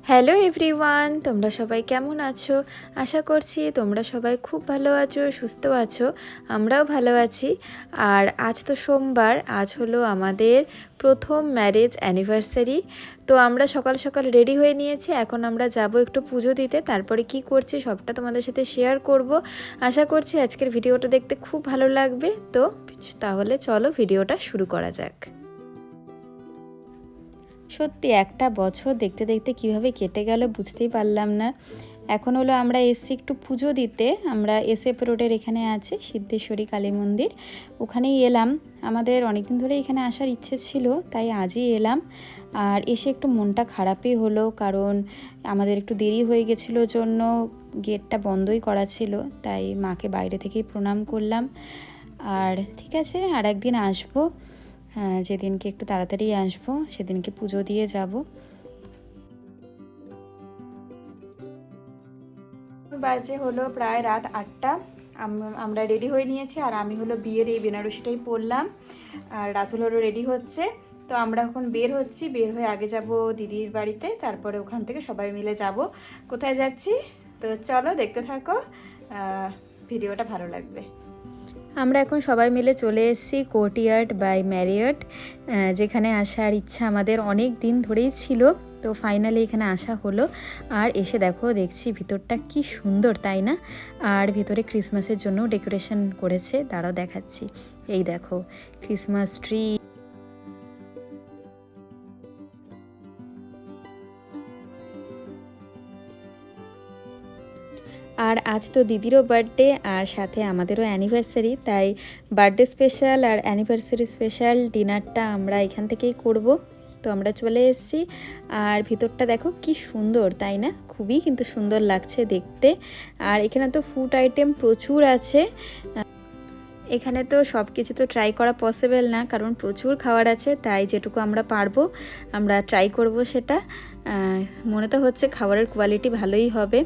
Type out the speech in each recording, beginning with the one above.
Hello everyone, তোমরা সবাই কেমন আছো? আশা করছি তোমরা সবাই খুব ভালো আছো, সুস্থ আছো। আমরাও ভালো আছি। আর আজ তো সোমবার, আজ হলো আমাদের প্রথম ম্যারেজ অ্যানিভার্সারি। তো আমরা সকাল সকাল রেডি হয়ে নিয়েছি। এখন আমরা যাব একটু পুজো দিতে, তারপরে কি করছি সবটা তোমাদের সাথে শেয়ার করব। আশা করছি আজকের ভিডিওটা দেখতে খুব ভালো লাগবে। তো তাহলে চলো ভিডিওটা শুরু করা যাক। সত্যি একটা বছর দেখতে দেখতে কিভাবে কেটে গেল বুঝতেই পারলাম না। এখন হলো আমরা এসছি একটু পুজো দিতে। আমরা SF রোডের এখানে আছে সিদ্ধেশ্বরী কালী মন্দির, ওখানেই এলাম। আমাদের অনেকদিন ধরে এখানে আসার ইচ্ছে ছিল, তাই আজই এলাম। আর এসে একটু মনটা খারাপই হলো, কারণ আমাদের একটু দেরি হয়ে গেছিলো জন্য গেটটা বন্ধই করা ছিল, তাই মাকে বাইরে থেকেই প্রণাম করলাম। আর ঠিক আছে, আর একদিন আসবো। যেদিনকে একটু তাড়াতাড়ি আসবো সেদিনকে পুজো দিয়ে যাব। বাজে হলো প্রায় রাত 8টা। আমরা রেডি হয়ে নিয়েছি, আর আমি হলো বিয়ের এই বেনারসিটাই পরলাম, আর রাতুল হলো রেডি হচ্ছে। তো আমরা এখন বের হচ্ছি, বের হয়ে আগে যাব দিদির বাড়িতে, তারপরে ওখান থেকে সবাই মিলে যাব। কোথায় যাচ্ছি তো চলো দেখতে থাকো, ভিডিওটা ভালো লাগবে। আমরা এখন সবাই মিলে চলে এসেছি কোর্টইয়ার্ড বাই ম্যারিয়ট, যেখানে আসার ইচ্ছা আমাদের অনেক দিন ধরেই ছিল। তো ফাইনালি এখানে আসা হলো। আর এসে দেখছি ভিতরটা কি সুন্দর, তাই না? আর ভিতরে ক্রিসমাসের জন্য ডেকোরেশন করেছে, তারাও দেখাচ্ছি। এই দেখো ক্রিসমাস ট্রি। আর আজ তো দিদিরও বার্থডে, আর সাথে আমাদেরও অ্যানিভার্সারি, তাই বার্থডে স্পেশাল আর অ্যানিভার্সারি স্পেশাল ডিনারটা আমরা এখান থেকেই করব। তো আমরা চলে এসেছি। আর ভিতরটা দেখো কি সুন্দর, তাই না? খুবই কিন্তু সুন্দর লাগছে দেখতে। আর এখানে তো ফুড আইটেম প্রচুর আছে। এখানে তো সব কিছু তো ট্রাই করা পসিবল না, কারণ প্রচুর খাবার আছে, তাই যেটুকু আমরা পারবো আমরা ট্রাই করব সেটা। মনে তো হচ্ছে খাবারের কোয়ালিটি ভালোই হবে।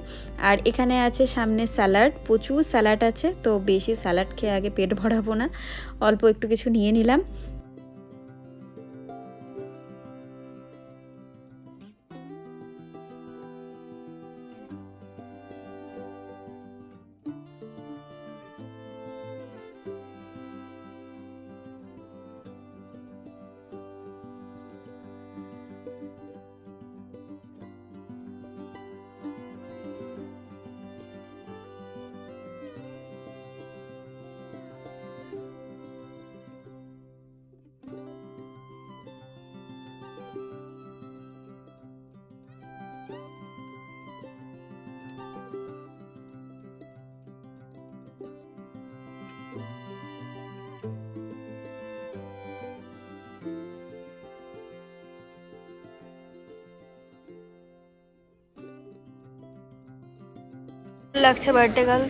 আর এখানে আছে সামনে স্যালাড, প্রচুর স্যালাড আছে। তো বেশি স্যালাড খেয়ে আগে পেট ভরাবো না, অল্প একটু কিছু নিয়ে নিলাম। লাগছে বার্থডে গার্ল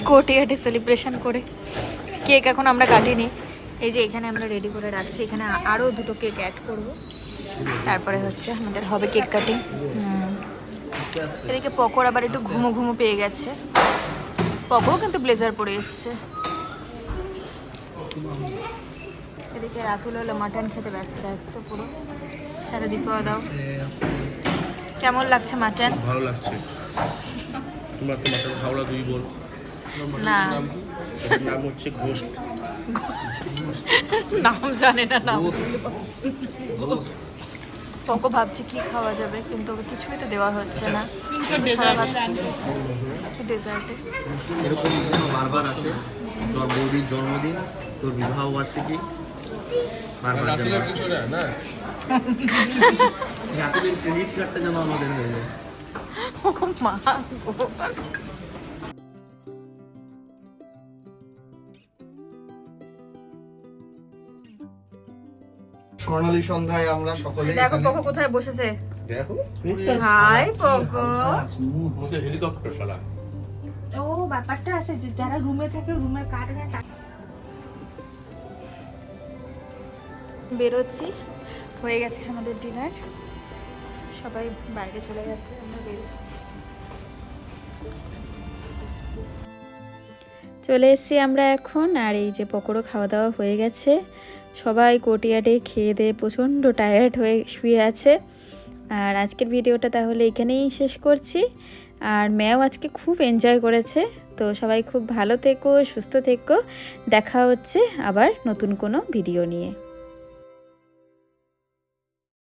কোর্টইয়ার্ডে সেলিব্রেশন করে। কেক এখন আমরা কাটিনি, এই যে এখানে আমরা রেডি করে রাখছি। এখানে আরও দুটো কেক অ্যাড করব, তারপরে হচ্ছে আমাদের হবে কেক কাটিং। এদিকে পকোর আবার একটু ঘুমো ঘুমো পেয়ে গেছে। পকোও কিন্তু ব্লেজার পরে এসছে। এদিকে রাতুল হলো মাটন খেতে ব্যস্ত পুরো, সাথে দীপা দাও। কেমন লাগছে মাটন? ভালো লাগছে। তোমরা তো মাটন হাওড়া দুই বল না, নাম হচ্ছে গোস্ট। নাম জানে না, নাম পকো ভাবছি কি খাওয়া যাবে, কিন্তু ওকে কিছুই তো দেওয়া হচ্ছে না। ডেজার্টে এরকম বারবার আসে, তোর বৌদির জন্মদিন, তোর বিবাহ বার্ষিকী, বারবার কিছু না রাতের ক্রেডিট কার্ডটা যেন আমাদের হয়ে যায়। মা স্বর্ণালী সন্ধ্যায় আমরা সকলে দেখো পকো কোথায় বসেছে। দেখো হাই পকো। হেলিকপ্টার শালা। ও ব্যাপারটা আছে যে যারা রুমে থাকে রুমের কার্ড বেরোচ্ছি, হয়ে গেছে আমাদের ডিনার, সবাই বাইরে চলে গেছে, আমরা বেরোচ্ছি। চলে এসেছি আমরা এখন। আর এই যে পকোড়ো খাওয়া দাওয়া হয়ে গেছে, সবাই কোর্টইয়ার্ডে খেয়ে দিয়ে প্রচণ্ড টায়ার্ড হয়ে শুয়ে আছে। আর আজকের ভিডিওটা তাহলে এখানেই শেষ করছি। আর মেয়েও আজকে খুব এনজয় করেছে। তো সবাই খুব ভালো থেকো, সুস্থ থেকো। দেখা হচ্ছে আবার নতুন কোনো ভিডিও নিয়ে।